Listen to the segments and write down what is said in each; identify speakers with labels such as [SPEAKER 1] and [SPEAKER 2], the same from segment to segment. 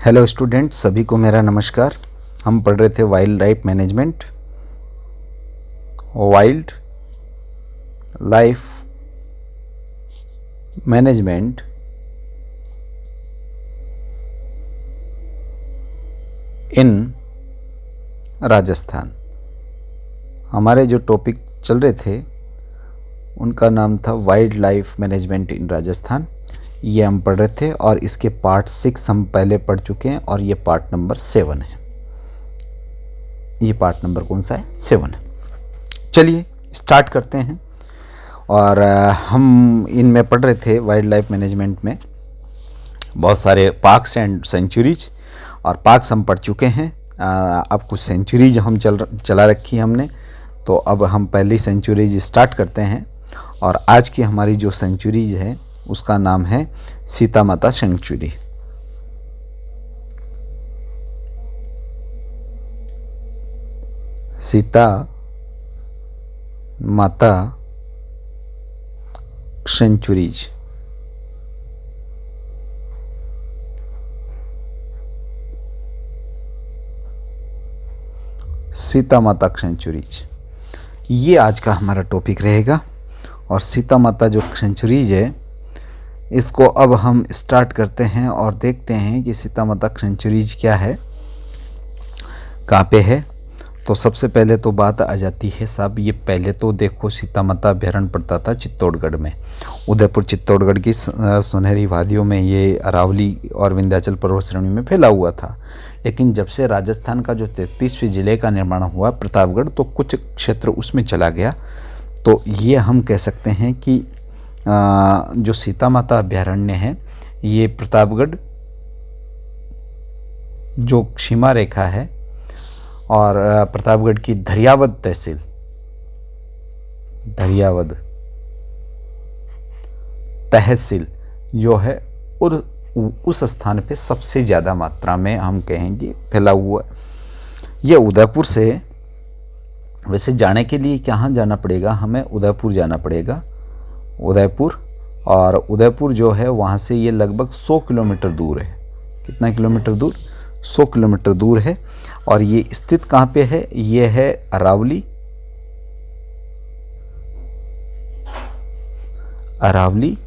[SPEAKER 1] Hello student, सभी को मेरा नमस्कार। हम पढ़ रहे थे wild life management, wild life management in Rajasthan. हमारे जो टॉपिक चल रहे थे उनका नाम था wild life management in Rajasthan. ये हम पढ़ रहे थे और इसके पार्ट 6 हम पहले पढ़ चुके हैं और ये पार्ट नंबर 7 है। ये पार्ट नंबर कौन सा है? 7 है। चलिए स्टार्ट करते हैं। और हम इनमें पढ़ रहे थे वाइल्ड लाइफ मैनेजमेंट में बहुत सारे पार्क्स एंड सेंचुरीज, और पार्क्स हम पढ़ चुके हैं। अब कुछ सेंचुरीज हम चला रखी है हमने, तो अब हम पहली सेंचुरीज स्टार्ट करते हैं। और आज की हमारी जो सेंचुरीज है उसका नाम है सीता माता सेंचुरी। सीता माता सेंचुरीज। सीता माता सेंचुरीज ये आज का हमारा टॉपिक रहेगा। और सीता माता जो सेंचुरीज है इसको अब हम स्टार्ट करते हैं और देखते हैं कि सीता माता सेंचुरीज क्या है, कहाँ पे है। तो सबसे पहले तो बात आ जाती है साहब, ये पहले तो देखो सीता माता अभ्यारण्य पड़ता था चित्तौड़गढ़ में, उदयपुर चित्तौड़गढ़ की सुनहरी वादियों में। ये अरावली और विंध्याचल पर्वत श्रेणी में फैला हुआ था। लेकिन जब से राजस्थान का जो 33वें जिले का निर्माण हुआ प्रतापगढ़, तो कुछ क्षेत्र उसमें चला गया। तो ये हम कह सकते हैं कि जो सीता माता अभ्यारण्य है ये प्रतापगढ़ जो सीमा रेखा है और प्रतापगढ़ की धरियावद तहसील, धरियावद तहसील जो है और उस स्थान पे सबसे ज़्यादा मात्रा में हम कहेंगे फैला हुआ है। ये उदयपुर से वैसे जाने के लिए कहाँ जाना पड़ेगा? हमें उदयपुर जाना पड़ेगा, उदयपुर। और उदयपुर जो है वहाँ से ये लगभग 100 किलोमीटर दूर है। कितना किलोमीटर दूर? 100 किलोमीटर दूर है। और ये स्थित कहाँ पे है? ये है अरावली, अरावली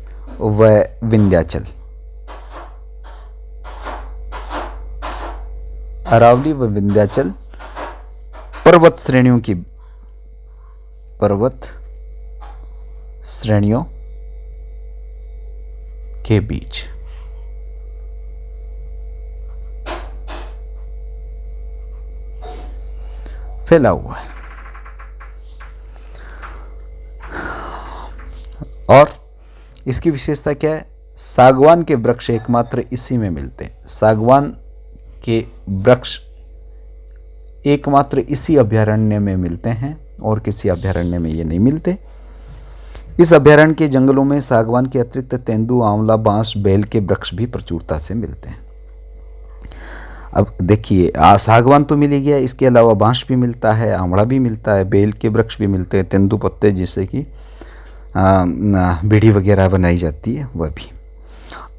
[SPEAKER 1] व विंध्याचल, अरावली व विंध्याचल पर्वत श्रेणियों की, पर्वत श्रेणियों के बीच। फैला हुआ है। और इसकी विशेषता क्या है? सागवान के वृक्ष एकमात्र इसी में मिलते हैं। सागवान के वृक्ष एकमात्र इसी अभ्यारण्य में मिलते हैं और किसी अभ्यारण्य में ये नहीं मिलते। इस अभ्यारण्य के जंगलों में सागवान के अतिरिक्त तेंदु, आंवला, बांस, बेल के वृक्ष भी प्रचुरता से मिलते हैं। अब देखिए, सागवान तो मिल ही गया, इसके अलावा बांस भी मिलता है, आंवला भी मिलता है, बेल के वृक्ष भी मिलते हैं, तेंदु पत्ते जिससे कि बीड़ी वगैरह बनाई जाती है वह भी।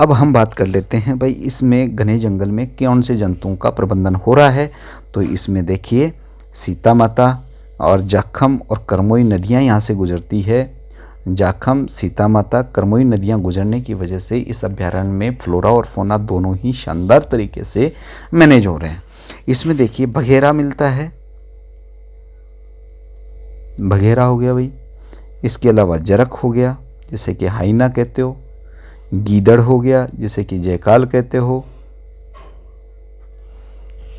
[SPEAKER 1] अब हम बात कर लेते हैं भाई इसमें घने जंगल में कौन से जंतुओं का प्रबंधन हो रहा है। तो इसमें देखिए सीता माता और जाखम और करमोई नदियाँ यहाँ से गुजरती है। जाखम, सीता माता, करमोई नदियाँ गुजरने की वजह से इस अभ्यारण्य में फ्लोरा और फोना दोनों ही शानदार तरीके से मैनेज हो रहे हैं। इसमें देखिए बघेरा मिलता है, बघेरा हो गया भाई। इसके अलावा जरक हो गया जिसे कि हाइना कहते हो, गीदड़ हो गया जिसे कि जयकाल कहते हो।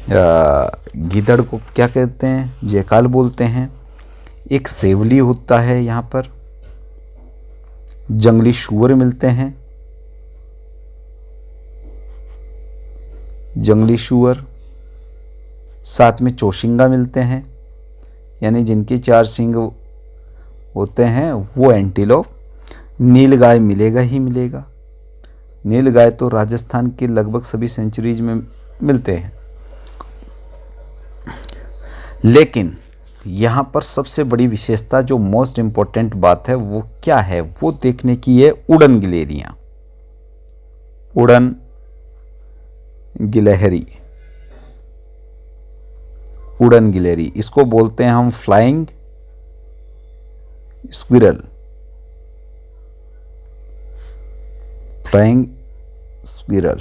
[SPEAKER 1] गीदड़ को क्या कहते हैं? जयकाल बोलते हैं। एक सेवली होता है यहाँ पर, जंगली सूअर मिलते हैं, जंगली सूअर, साथ में चौशिंगा मिलते हैं, यानी जिनके 4 सींग होते हैं वो एंटीलोप। नीलगाय मिलेगा ही मिलेगा। नीलगाय तो राजस्थान के लगभग सभी सेंचुरीज में मिलते हैं। लेकिन यहाँ पर सबसे बड़ी विशेषता, जो मोस्ट इम्पोर्टेंट बात है वो क्या है, वो देखने की है उड़न गिलहरियाँ। उड़न गिलहरी, उड़न गिलहरी, इसको बोलते हैं हम फ्लाइंग स्क्विरल, फ्लाइंग स्क्विरल।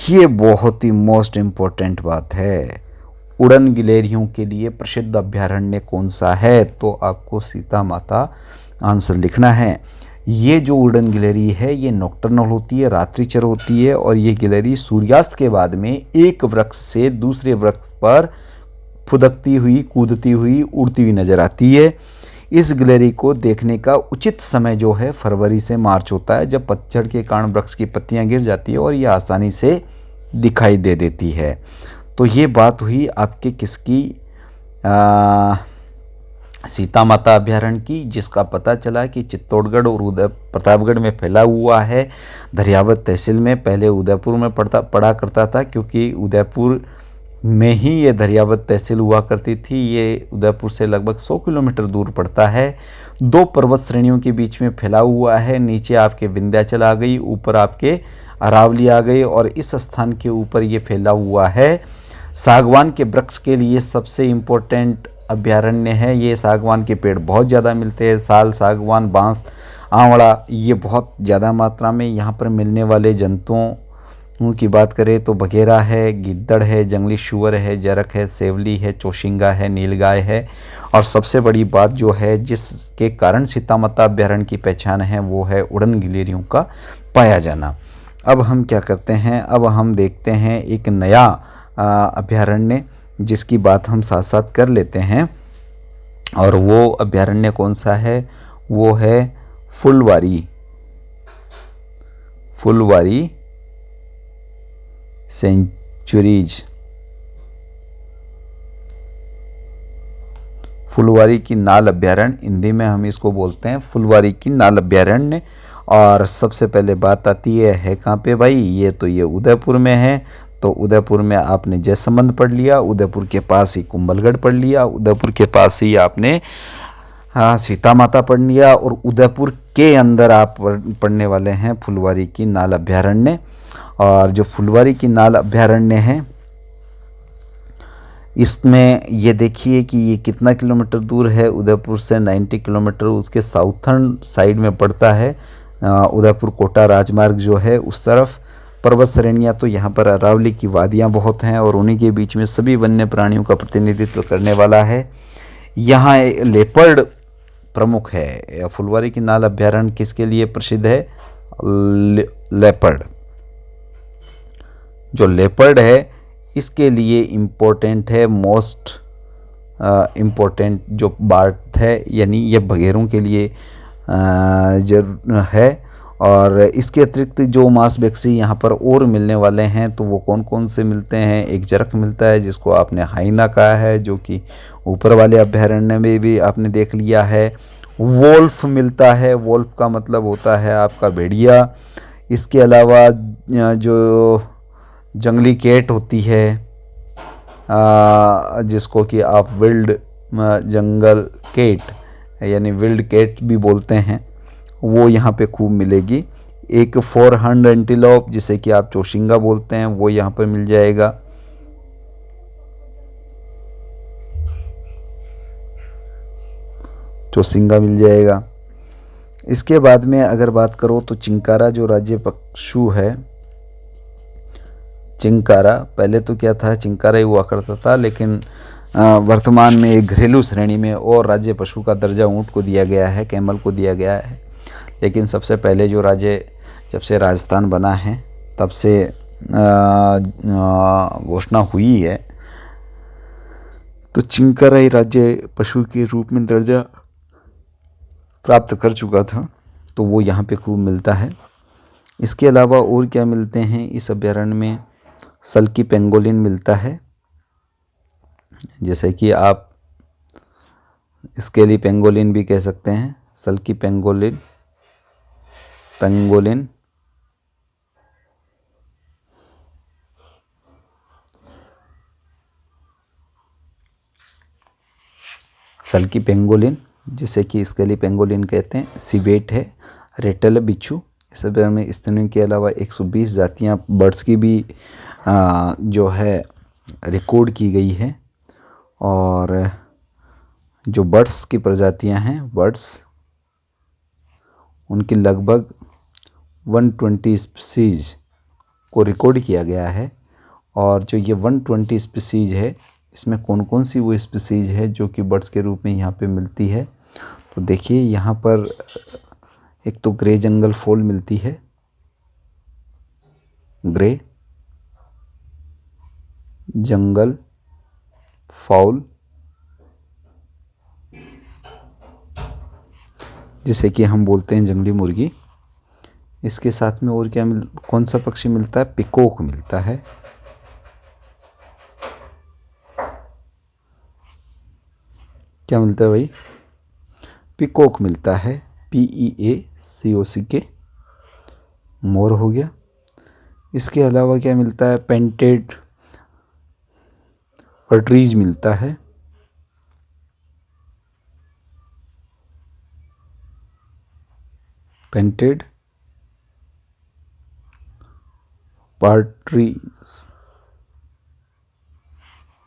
[SPEAKER 1] ये बहुत ही मोस्ट इम्पोर्टेंट बात है। उड़न गिलहरियों के लिए प्रसिद्ध अभयारण्य कौन सा है? तो आपको सीता माता आंसर लिखना है। ये जो उड़न गिलहरी है ये नॉकटर्नल होती है, रात्रिचर होती है, और ये गिलहरी सूर्यास्त के बाद में एक वृक्ष से दूसरे वृक्ष पर फुदकती हुई, कूदती हुई, उड़ती हुई नजर आती है। इस गिलहरी को देखने का उचित समय जो है फरवरी से मार्च होता है, जब पतझड़ के कारण वृक्ष की पत्तियां गिर जाती है और ये आसानी से दिखाई दे देती है। तो ये बात हुई आपके किसकी, सीता माता अभयारण्य की, जिसका पता चला कि चित्तौड़गढ़ और प्रतापगढ़ में फैला हुआ है। दरियावत तहसील में, पहले उदयपुर में पड़ा करता था, क्योंकि उदयपुर में ही ये दरियावत तहसील हुआ करती थी। ये उदयपुर से लगभग 100 किलोमीटर दूर पड़ता है। 2 पर्वत श्रेणियों के बीच में फैला हुआ है। नीचे आपके विंध्याचल आ गई, ऊपर आपके अरावली आ गई, और इस स्थान के ऊपर ये फैला हुआ है। सागवान के वृक्ष के लिए सबसे इम्पोर्टेंट अभयारण्य है। ये सागवान के पेड़ बहुत ज़्यादा मिलते हैं। साल, सागवान, बांस, आंवला, ये बहुत ज़्यादा मात्रा में यहाँ पर मिलने वाले जंतुओं की बात करें तो बघेरा है, गिद्दड़ है, जंगली शुअर है, जरक है, सेवली है, चौशिंगा है, नीलगाय है, और सबसे बड़ी बात जो है जिसके कारण सीता माता अभयारण्य की पहचान है वो है उड़न गिलहरियों का पाया जाना। अब हम क्या करते हैं, अब हम देखते हैं एक नया अभयारण्य जिसकी बात हम साथ साथ कर लेते हैं, और वो अभयारण्य कौन सा है? वो है फुलवारी, फुलवारी सेंचुरीज, फुलवारी की नाल अभयारण्य, हिंदी में हम इसको बोलते हैं फुलवारी की नाल अभयारण्य। और सबसे पहले बात आती है कहाँ पे भाई? ये उदयपुर में है। तो उदयपुर में आपने जयसंबंध पढ़ लिया, उदयपुर के पास ही कुंभलगढ़ पढ़ लिया, उदयपुर के पास ही आपने सीता माता पढ़ लिया, और उदयपुर के अंदर आप पढ़ने वाले हैं फुलवारी की नाल अभयारण्य। और जो फुलवारी की नाल अभयारण्य है इसमें ये देखिए कि ये कितना किलोमीटर दूर है उदयपुर से, 90 किलोमीटर उसके साउथर्न साइड में पड़ता है। उदयपुर कोटा राजमार्ग जो है उस तरफ। पर्वत श्रेणियाँ तो यहाँ पर अरावली की वादियाँ बहुत हैं, और उन्हीं के बीच में सभी वन्य प्राणियों का प्रतिनिधित्व करने वाला है। यहाँ लेपर्ड प्रमुख है। फुलवारी की नाल अभयारण्य किसके लिए प्रसिद्ध है? लेपर्ड। जो लेपर्ड है इसके लिए इम्पोर्टेंट है, मोस्ट इम्पोर्टेंट जो बात है, यानी ये बघेरों के लिए है। और इसके अतिरिक्त जो मांसपेशी यहाँ पर और मिलने वाले हैं तो वो कौन कौन से मिलते हैं? एक जरक मिलता है जिसको आपने हाइना कहा है, जो कि ऊपर वाले अभयारण्य में भी आपने देख लिया है। वोल्फ मिलता है, वोल्फ का मतलब होता है आपका भेड़िया। इसके अलावा जो जंगली कैट होती है, जिसको कि आप विल्ड जंगल कैट यानी विल्ड कैट भी बोलते हैं, वो यहाँ पे खूब मिलेगी। एक 4 हॉर्न्ड एंटीलोप जिसे कि आप चौशिंगा बोलते हैं वो यहाँ पर मिल जाएगा। चौशिंगा मिल जाएगा। इसके बाद में अगर बात करो तो चिंकारा जो राज्य पशु है, चिंकारा पहले तो क्या था, चिंकारा ही हुआ करता था, लेकिन वर्तमान में एक घरेलू श्रेणी में और राज्य पशु का दर्जा ऊँट को दिया गया है, कैमल को दिया गया है। लेकिन सबसे पहले जो राज्य जब से राजस्थान बना है तब से घोषणा हुई है, तो चिंकारा ही राज्य पशु के रूप में दर्जा प्राप्त कर चुका था, तो वो यहाँ पे खूब मिलता है। इसके अलावा और क्या मिलते हैं इस अभयारण्य में? सल्की पेंगोलिन मिलता है, जैसे कि आप स्केली पेंगोलिन भी कह सकते हैं। सल्की पेंगोलिन, पेंगोलिन सल्की पेंगोलिन जिसे कि स्केली पेंगोलिन कहते हैं। सिवेट है, रेटल बिच्छू, इस अभ्यारण्य में स्तनियों के अलावा 120 जातियां बर्ड्स की भी जो है रिकॉर्ड की गई है। और जो बर्ड्स की प्रजातियां हैं बर्ड्स, उनकी लगभग 120 स्पीसीज को रिकॉर्ड किया गया है। और जो ये 120 स्पीसीज है, इसमें कौन कौन सी वो स्पीसीज है जो कि बर्ड्स के रूप में यहाँ पे मिलती है। तो देखिए यहाँ पर एक तो ग्रे जंगल फॉल मिलती है, ग्रे जंगल फाउल, जिसे कि हम बोलते हैं जंगली मुर्गी। इसके साथ में और क्या कौन सा पक्षी मिलता है? पिकॉक मिलता है। क्या मिलता है भाई? पिकॉक मिलता है, PEACOCK, मोर हो गया। इसके अलावा क्या मिलता है? पेंटेड पर्ट्रीज मिलता है, पेंटेड पार्ट्रीज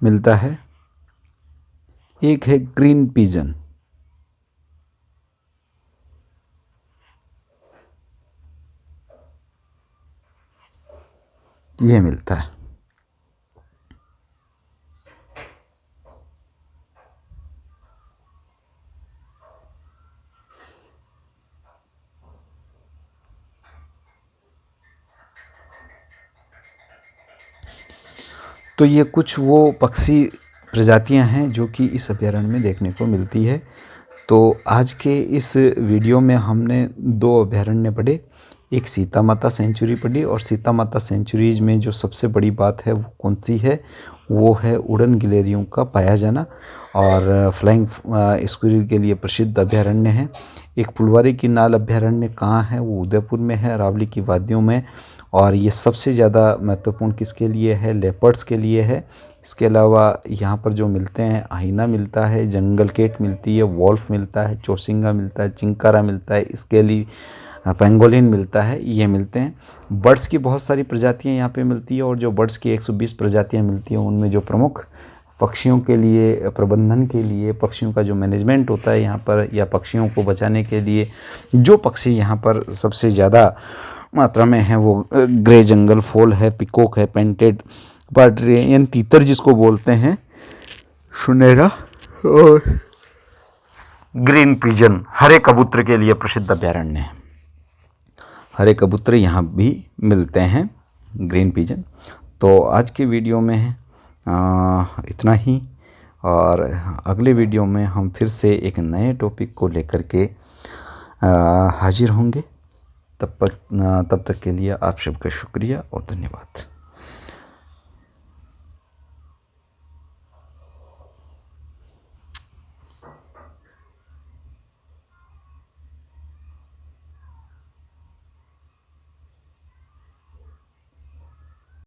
[SPEAKER 1] मिलता है। एक है ग्रीन पिजन, ये मिलता है। तो ये कुछ वो पक्षी प्रजातियां हैं जो कि इस अभयारण्य में देखने को मिलती है। तो आज के इस वीडियो में हमने 2 अभयारण्य पढ़े, एक सीता माता सेंचुरी पढ़ी। और सीता माता सेंचुरीज में जो सबसे बड़ी बात है वो कौन सी है? वो है उड़न गिलहरियों का पाया जाना। और फ्लाइंग स्क्विरल के लिए प्रसिद्ध अभयारण्य है। एक फुलवारी की नाल अभयारण्य कहाँ है? वो उदयपुर में है, अरावली की वादियों में। और ये सबसे ज़्यादा महत्वपूर्ण किसके लिए है? लेपर्ड्स के लिए है। इसके अलावा यहाँ पर जो मिलते हैं, हाइना मिलता है, जंगल केट मिलती है, वॉल्फ मिलता है, चौसिंगा मिलता है, चिंकारा मिलता है, स्केली पेंगोलिन मिलता है, ये मिलते हैं। बर्ड्स की बहुत सारी प्रजातियाँ यहाँ पे मिलती है। और जो बर्ड्स की 120 प्रजातियाँ मिलती हैं, उनमें जो प्रमुख पक्षियों के लिए प्रबंधन के लिए, पक्षियों का जो मैनेजमेंट होता है यहाँ पर, या पक्षियों को बचाने के लिए जो पक्षी यहाँ पर सबसे ज़्यादा मात्रा में है वो ग्रे जंगल फॉल है, पिकॉक है, पेंटेड पार्ट्रियन तीतर जिसको बोलते हैं, सुनहरा, और ग्रीन पिजन, हरे कबूतर के लिए प्रसिद्ध अभयारण्य है। हरे कबूतर यहाँ भी मिलते हैं, ग्रीन पिजन। तो आज के वीडियो में इतना ही। और अगले वीडियो में हम फिर से एक नए टॉपिक को लेकर के हाजिर होंगे। तब तक के लिए आप सबका शुक्रिया और धन्यवाद।